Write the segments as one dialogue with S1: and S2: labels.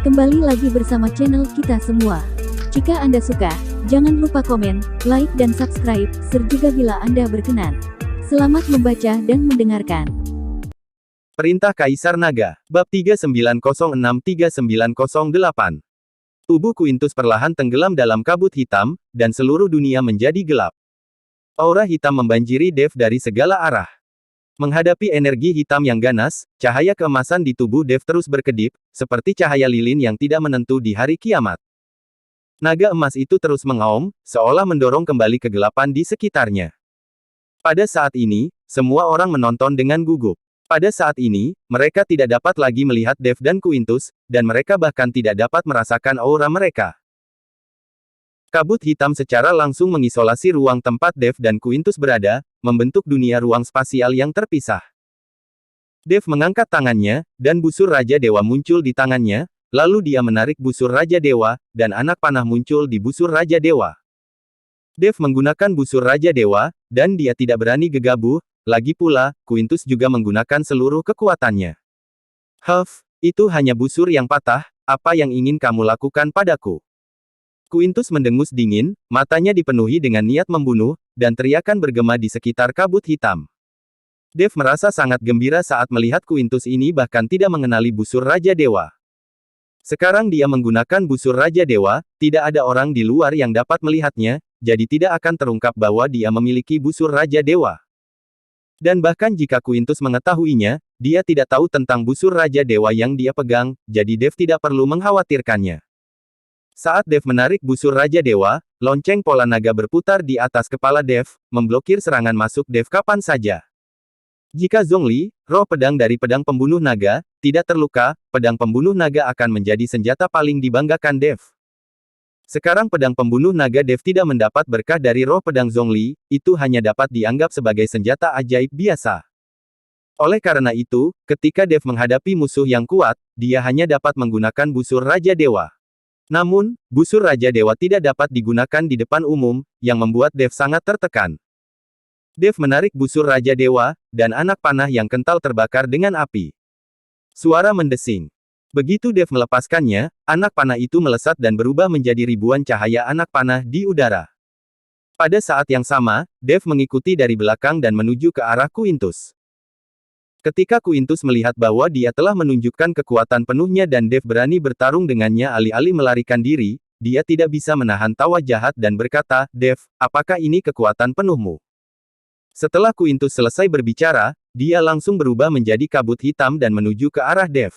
S1: Kembali lagi bersama channel kita semua. Jika Anda suka, jangan lupa komen, like dan subscribe, serta bila Anda berkenan. Selamat membaca dan mendengarkan.
S2: Perintah Kaisar Naga, Bab 3906-3908. Tubuh Quintus perlahan tenggelam dalam kabut hitam, dan seluruh dunia menjadi gelap. Aura hitam membanjiri Dev dari segala arah. Menghadapi energi hitam yang ganas, cahaya keemasan di tubuh Dev terus berkedip, seperti cahaya lilin yang tidak menentu di hari kiamat. Naga emas itu terus mengaum, seolah mendorong kembali kegelapan di sekitarnya. Pada saat ini, semua orang menonton dengan gugup. Pada saat ini, mereka tidak dapat lagi melihat Dev dan Quintus, dan mereka bahkan tidak dapat merasakan aura mereka. Kabut hitam secara langsung mengisolasi ruang tempat Dev dan Quintus berada, membentuk dunia ruang spasial yang terpisah. Dev mengangkat tangannya, dan busur Raja Dewa muncul di tangannya, lalu dia menarik busur Raja Dewa, dan anak panah muncul di busur Raja Dewa. Dev menggunakan busur Raja Dewa, dan dia tidak berani gegabah, lagi pula, Quintus juga menggunakan seluruh kekuatannya. Itu hanya busur yang patah, apa yang ingin kamu lakukan padaku? Quintus mendengus dingin, matanya dipenuhi dengan niat membunuh, dan teriakan bergema di sekitar kabut hitam. Dev merasa sangat gembira saat melihat Quintus ini bahkan tidak mengenali busur Raja Dewa. Sekarang dia menggunakan busur Raja Dewa, tidak ada orang di luar yang dapat melihatnya, jadi tidak akan terungkap bahwa dia memiliki busur Raja Dewa. Dan bahkan jika Quintus mengetahuinya, dia tidak tahu tentang busur Raja Dewa yang dia pegang, jadi Dev tidak perlu mengkhawatirkannya. Saat Dev menarik busur Raja Dewa, lonceng pola naga berputar di atas kepala Dev, memblokir serangan masuk Dev kapan saja. Jika Zhongli, roh pedang dari pedang pembunuh naga, tidak terluka, pedang pembunuh naga akan menjadi senjata paling dibanggakan Dev. Sekarang pedang pembunuh naga Dev tidak mendapat berkah dari roh pedang Zhongli, itu hanya dapat dianggap sebagai senjata ajaib biasa. Oleh karena itu, ketika Dev menghadapi musuh yang kuat, dia hanya dapat menggunakan busur Raja Dewa. Namun, busur Raja Dewa tidak dapat digunakan di depan umum, yang membuat Dev sangat tertekan. Dev menarik busur Raja Dewa, dan anak panah yang kental terbakar dengan api. Suara mendesing. Begitu Dev melepaskannya, anak panah itu melesat dan berubah menjadi ribuan cahaya anak panah di udara. Pada saat yang sama, Dev mengikuti dari belakang dan menuju ke arah Quintus. Ketika Quintus melihat bahwa dia telah menunjukkan kekuatan penuhnya dan Dev berani bertarung dengannya alih-alih melarikan diri, dia tidak bisa menahan tawa jahat dan berkata, "Dev, apakah ini kekuatan penuhmu?" Setelah Quintus selesai berbicara, dia langsung berubah menjadi kabut hitam dan menuju ke arah Dev.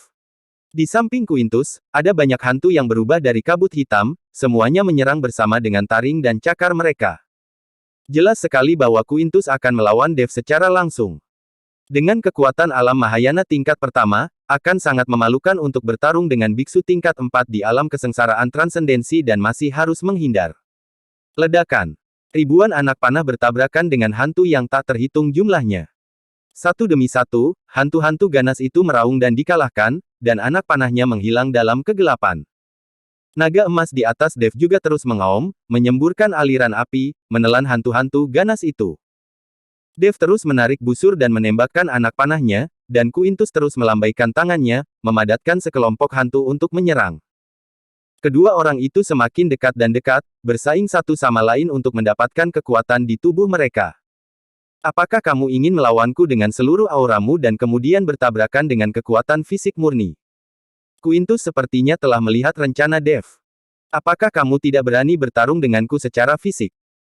S2: Di samping Quintus, ada banyak hantu yang berubah dari kabut hitam, semuanya menyerang bersama dengan taring dan cakar mereka. Jelas sekali bahwa Quintus akan melawan Dev secara langsung. Dengan kekuatan alam Mahayana tingkat pertama, akan sangat memalukan untuk bertarung dengan biksu tingkat 4 di alam kesengsaraan transendensi dan masih harus menghindar. Ledakan. Ribuan anak panah bertabrakan dengan hantu yang tak terhitung jumlahnya. Satu demi satu, hantu-hantu ganas itu meraung dan dikalahkan, dan anak panahnya menghilang dalam kegelapan. Naga emas di atas Dev juga terus mengaum, menyemburkan aliran api, menelan hantu-hantu ganas itu. Dev terus menarik busur dan menembakkan anak panahnya, dan Quintus terus melambaikan tangannya, memadatkan sekelompok hantu untuk menyerang. Kedua orang itu semakin dekat dan dekat, bersaing satu sama lain untuk mendapatkan kekuatan di tubuh mereka. Apakah kamu ingin melawanku dengan seluruh auramu dan kemudian bertabrakan dengan kekuatan fisik murni? Quintus sepertinya telah melihat rencana Dev. Apakah kamu tidak berani bertarung denganku secara fisik?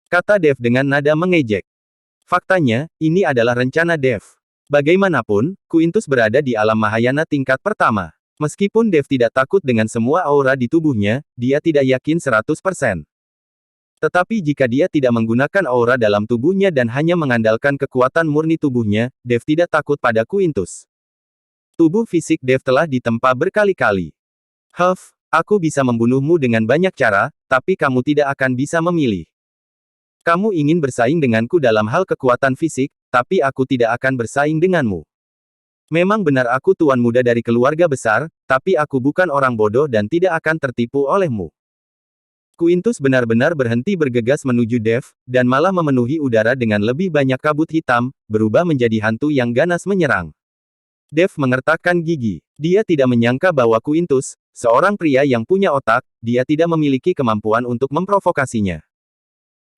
S2: Kata Dev dengan nada mengejek. Faktanya, ini adalah rencana Dev. Bagaimanapun, Quintus berada di alam Mahayana tingkat pertama. Meskipun Dev tidak takut dengan semua aura di tubuhnya, dia tidak yakin 100%. Tetapi jika dia tidak menggunakan aura dalam tubuhnya dan hanya mengandalkan kekuatan murni tubuhnya, Dev tidak takut pada Quintus. Tubuh fisik Dev telah ditempa berkali-kali. Aku bisa membunuhmu dengan banyak cara, tapi kamu tidak akan bisa memilih. Kamu ingin bersaing denganku dalam hal kekuatan fisik, tapi aku tidak akan bersaing denganmu. Memang benar aku tuan muda dari keluarga besar, tapi aku bukan orang bodoh dan tidak akan tertipu olehmu. Quintus benar-benar berhenti bergegas menuju Dev, dan malah memenuhi udara dengan lebih banyak kabut hitam, berubah menjadi hantu yang ganas menyerang. Dev mengertakkan gigi. Dia tidak menyangka bahwa Quintus, seorang pria yang punya otak, dia tidak memiliki kemampuan untuk memprovokasinya.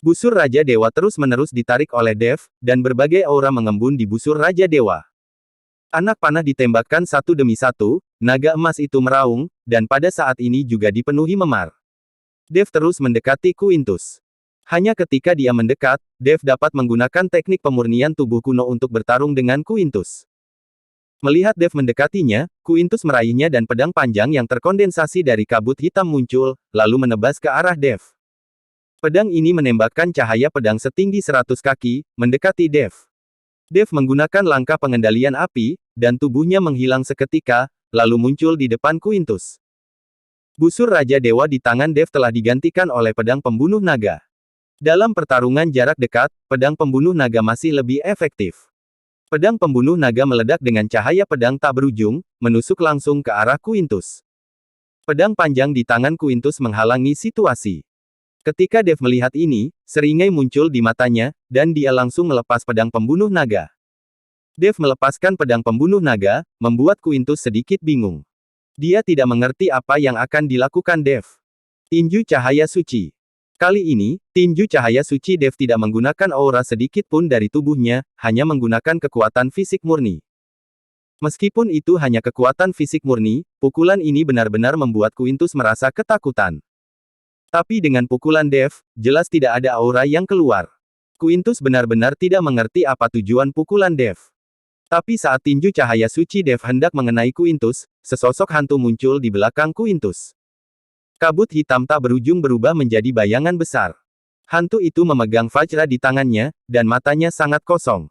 S2: Busur Raja Dewa terus-menerus ditarik oleh Dev, dan berbagai aura mengembun di busur Raja Dewa. Anak panah ditembakkan satu demi satu, naga emas itu meraung, dan pada saat ini juga dipenuhi memar. Dev terus mendekati Quintus. Hanya ketika dia mendekat, Dev dapat menggunakan teknik pemurnian tubuh kuno untuk bertarung dengan Quintus. Melihat Dev mendekatinya, Quintus meraihnya dan pedang panjang yang terkondensasi dari kabut hitam muncul, lalu menebas ke arah Dev. Pedang ini menembakkan cahaya pedang setinggi 100 kaki, mendekati Dev. Dev menggunakan langkah pengendalian api, dan tubuhnya menghilang seketika, lalu muncul di depan Quintus. Busur Raja Dewa di tangan Dev telah digantikan oleh pedang pembunuh naga. Dalam pertarungan jarak dekat, pedang pembunuh naga masih lebih efektif. Pedang pembunuh naga meledak dengan cahaya pedang tak berujung, menusuk langsung ke arah Quintus. Pedang panjang di tangan Quintus menghalangi situasi. Ketika Dev melihat ini, seringai muncul di matanya, dan dia langsung melepas pedang pembunuh naga. Dev melepaskan pedang pembunuh naga, membuat Quintus sedikit bingung. Dia tidak mengerti apa yang akan dilakukan Dev. Tinju cahaya suci. Kali ini, tinju cahaya suci Dev tidak menggunakan aura sedikit pun dari tubuhnya, hanya menggunakan kekuatan fisik murni. Meskipun itu hanya kekuatan fisik murni, pukulan ini benar-benar membuat Quintus merasa ketakutan. Tapi dengan pukulan Dev, jelas tidak ada aura yang keluar. Quintus benar-benar tidak mengerti apa tujuan pukulan Dev. Tapi saat tinju cahaya suci Dev hendak mengenai Quintus, sesosok hantu muncul di belakang Quintus. Kabut hitam tak berujung berubah menjadi bayangan besar. Hantu itu memegang vajra di tangannya, dan matanya sangat kosong.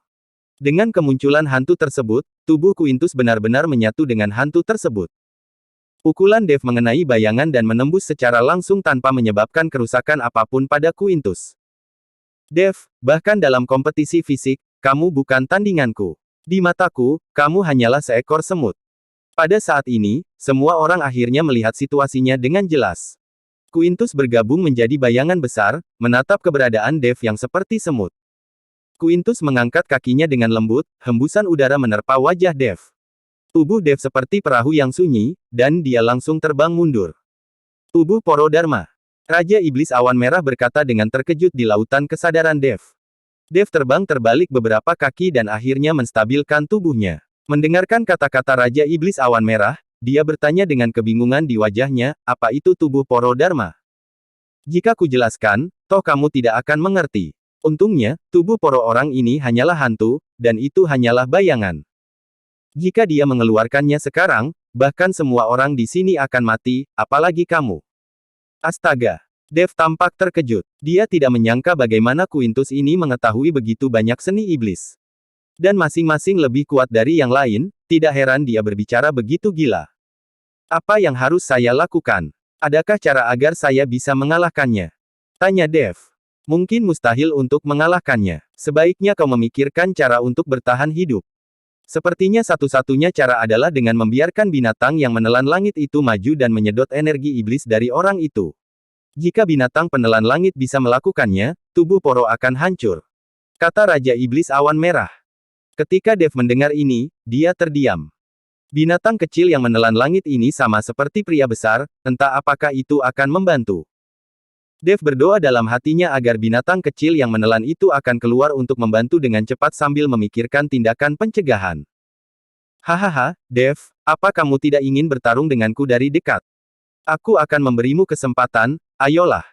S2: Dengan kemunculan hantu tersebut, tubuh Quintus benar-benar menyatu dengan hantu tersebut. Pukulan Dev mengenai bayangan dan menembus secara langsung tanpa menyebabkan kerusakan apapun pada Quintus. Dev, bahkan dalam kompetisi fisik, kamu bukan tandinganku. Di mataku, kamu hanyalah seekor semut. Pada saat ini, semua orang akhirnya melihat situasinya dengan jelas. Quintus bergabung menjadi bayangan besar, menatap keberadaan Dev yang seperti semut. Quintus mengangkat kakinya dengan lembut, hembusan udara menerpa wajah Dev. Tubuh Dev seperti perahu yang sunyi, dan dia langsung terbang mundur. Tubuh Poro Dharma. Raja Iblis Awan Merah berkata dengan terkejut di lautan kesadaran Dev. Dev terbang terbalik beberapa kaki dan akhirnya menstabilkan tubuhnya. Mendengarkan kata-kata Raja Iblis Awan Merah, dia bertanya dengan kebingungan di wajahnya, apa itu tubuh Poro Dharma? Jika kujelaskan, toh kamu tidak akan mengerti. Untungnya, tubuh Poro orang ini hanyalah hantu, dan itu hanyalah bayangan. Jika dia mengeluarkannya sekarang, bahkan semua orang di sini akan mati, apalagi kamu. Astaga! Dev tampak terkejut. Dia tidak menyangka bagaimana Quintus ini mengetahui begitu banyak seni iblis. Dan masing-masing lebih kuat dari yang lain, tidak heran dia berbicara begitu gila. Apa yang harus saya lakukan? Adakah cara agar saya bisa mengalahkannya? Tanya Dev. Mungkin mustahil untuk mengalahkannya. Sebaiknya kau memikirkan cara untuk bertahan hidup. Sepertinya satu-satunya cara adalah dengan membiarkan binatang yang menelan langit itu maju dan menyedot energi iblis dari orang itu. Jika binatang penelan langit bisa melakukannya, tubuh Poro akan hancur. Kata Raja Iblis Awan Merah. Ketika Dev mendengar ini, dia terdiam. Binatang kecil yang menelan langit ini sama seperti pria besar, entah apakah itu akan membantu. Dev berdoa dalam hatinya agar binatang kecil yang menelan itu akan keluar untuk membantu dengan cepat sambil memikirkan tindakan pencegahan. Hahaha, Dev, apa kamu tidak ingin bertarung denganku dari dekat? Aku akan memberimu kesempatan, ayolah.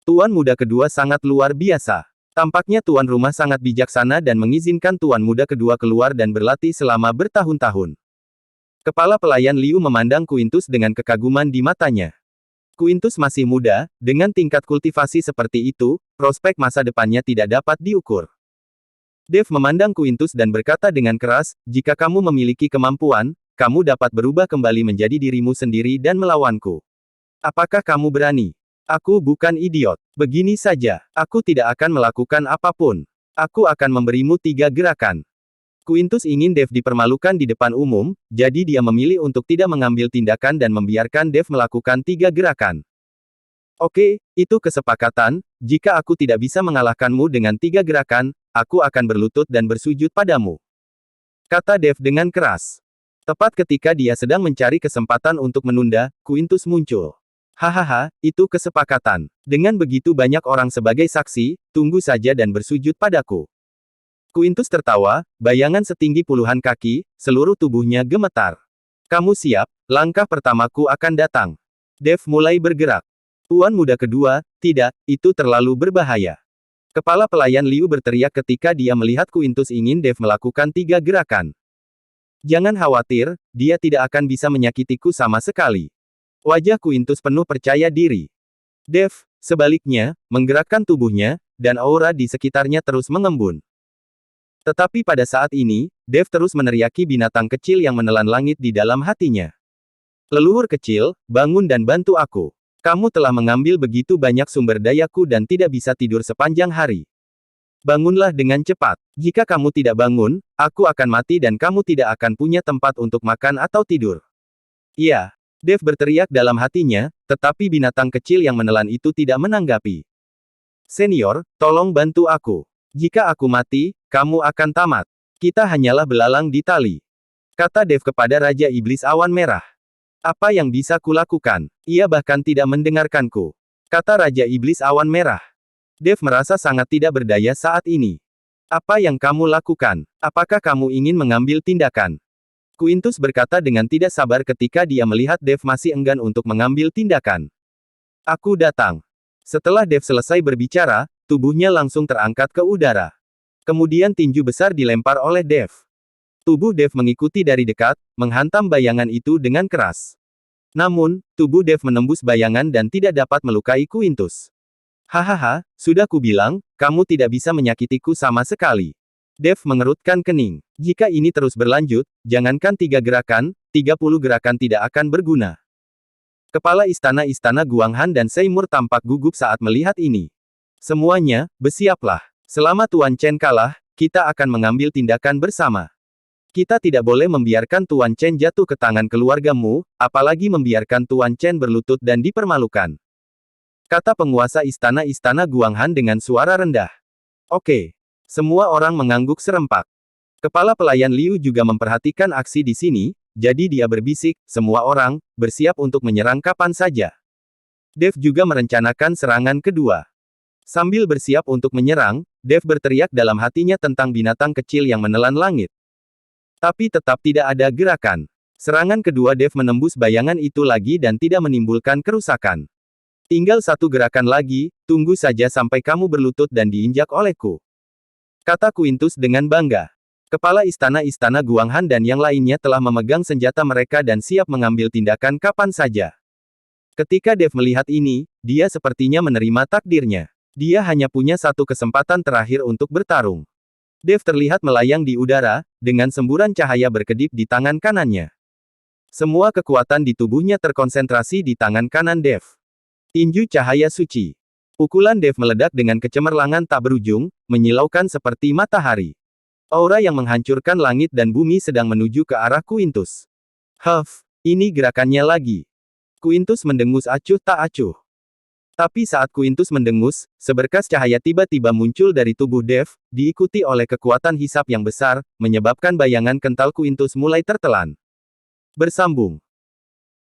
S2: Tuan muda kedua sangat luar biasa. Tampaknya tuan rumah sangat bijaksana dan mengizinkan tuan muda kedua keluar dan berlatih selama bertahun-tahun. Kepala pelayan Liu memandang Quintus dengan kekaguman di matanya. Quintus masih muda, dengan tingkat kultivasi seperti itu, prospek masa depannya tidak dapat diukur. Dev memandang Quintus dan berkata dengan keras, jika kamu memiliki kemampuan, kamu dapat berubah kembali menjadi dirimu sendiri dan melawanku. Apakah kamu berani? Aku bukan idiot. Begini saja, aku tidak akan melakukan apapun. Aku akan memberimu 3 gerakan. Quintus ingin Dev dipermalukan di depan umum, jadi dia memilih untuk tidak mengambil tindakan dan membiarkan Dev melakukan 3 gerakan. Oke, itu kesepakatan, jika aku tidak bisa mengalahkanmu dengan 3 gerakan, aku akan berlutut dan bersujud padamu. Kata Dev dengan keras. Tepat ketika dia sedang mencari kesempatan untuk menunda, Quintus muncul. Hahaha, itu kesepakatan. Dengan begitu banyak orang sebagai saksi, tunggu saja dan bersujud padaku. Quintus tertawa, bayangan setinggi puluhan kaki, seluruh tubuhnya gemetar. Kamu siap? Langkah pertamaku akan datang. Dev mulai bergerak. Tuan muda kedua, tidak, itu terlalu berbahaya. Kepala pelayan Liu berteriak ketika dia melihat Quintus ingin Dev melakukan 3 gerakan. Jangan khawatir, dia tidak akan bisa menyakitiku sama sekali. Wajah Quintus penuh percaya diri. Dev, sebaliknya, menggerakkan tubuhnya, dan aura di sekitarnya terus mengembun. Tetapi pada saat ini, Dev terus meneriaki binatang kecil yang menelan langit di dalam hatinya. Leluhur kecil, bangun dan bantu aku. Kamu telah mengambil begitu banyak sumber dayaku dan tidak bisa tidur sepanjang hari. Bangunlah dengan cepat. Jika kamu tidak bangun, aku akan mati dan kamu tidak akan punya tempat untuk makan atau tidur. Iya. Dev berteriak dalam hatinya, tetapi binatang kecil yang menelan itu tidak menanggapi. Senior, tolong bantu aku. Jika aku mati, kamu akan tamat. Kita hanyalah belalang di tali. Kata Dev kepada Raja Iblis Awan Merah. Apa yang bisa kulakukan? Ia bahkan tidak mendengarkanku. Kata Raja Iblis Awan Merah. Dev merasa sangat tidak berdaya saat ini. Apa yang kamu lakukan? Apakah kamu ingin mengambil tindakan? Quintus berkata dengan tidak sabar ketika dia melihat Dev masih enggan untuk mengambil tindakan. Aku datang. Setelah Dev selesai berbicara, tubuhnya langsung terangkat ke udara. Kemudian tinju besar dilempar oleh Dev. Tubuh Dev mengikuti dari dekat, menghantam bayangan itu dengan keras. Namun, tubuh Dev menembus bayangan dan tidak dapat melukai Quintus. Hahaha, sudah kubilang, kamu tidak bisa menyakitiku sama sekali. Dev mengerutkan kening. Jika ini terus berlanjut, jangankan 3 gerakan, 30 gerakan tidak akan berguna. Kepala istana-istana Guanghan dan Seymour tampak gugup saat melihat ini. Semuanya, bersiaplah. Selama Tuan Chen kalah, kita akan mengambil tindakan bersama. Kita tidak boleh membiarkan Tuan Chen jatuh ke tangan keluargamu, apalagi membiarkan Tuan Chen berlutut dan dipermalukan. Kata penguasa istana-istana Guanghan dengan suara rendah. Oke. Semua orang mengangguk serempak. Kepala pelayan Liu juga memperhatikan aksi di sini, jadi dia berbisik, semua orang, bersiap untuk menyerang kapan saja. Dev juga merencanakan serangan kedua. Sambil bersiap untuk menyerang, Dev berteriak dalam hatinya tentang binatang kecil yang menelan langit. Tapi tetap tidak ada gerakan. Serangan kedua Dev menembus bayangan itu lagi dan tidak menimbulkan kerusakan. Tinggal 1 gerakan lagi, tunggu saja sampai kamu berlutut dan diinjak olehku. Kata Quintus dengan bangga. Kepala istana-istana Guanghan dan yang lainnya telah memegang senjata mereka dan siap mengambil tindakan kapan saja. Ketika Dev melihat ini, dia sepertinya menerima takdirnya. Dia hanya punya 1 kesempatan terakhir untuk bertarung. Dev terlihat melayang di udara, dengan semburan cahaya berkedip di tangan kanannya. Semua kekuatan di tubuhnya terkonsentrasi di tangan kanan Dev. Tinju cahaya suci. Pukulan Dev meledak dengan kecemerlangan tak berujung, menyilaukan seperti matahari. Aura yang menghancurkan langit dan bumi sedang menuju ke arah Quintus. Huff, ini gerakannya lagi. Quintus mendengus acuh tak acuh. Tapi saat Quintus mendengus, seberkas cahaya tiba-tiba muncul dari tubuh Dev, diikuti oleh kekuatan hisap yang besar, menyebabkan bayangan kental Quintus mulai tertelan. Bersambung.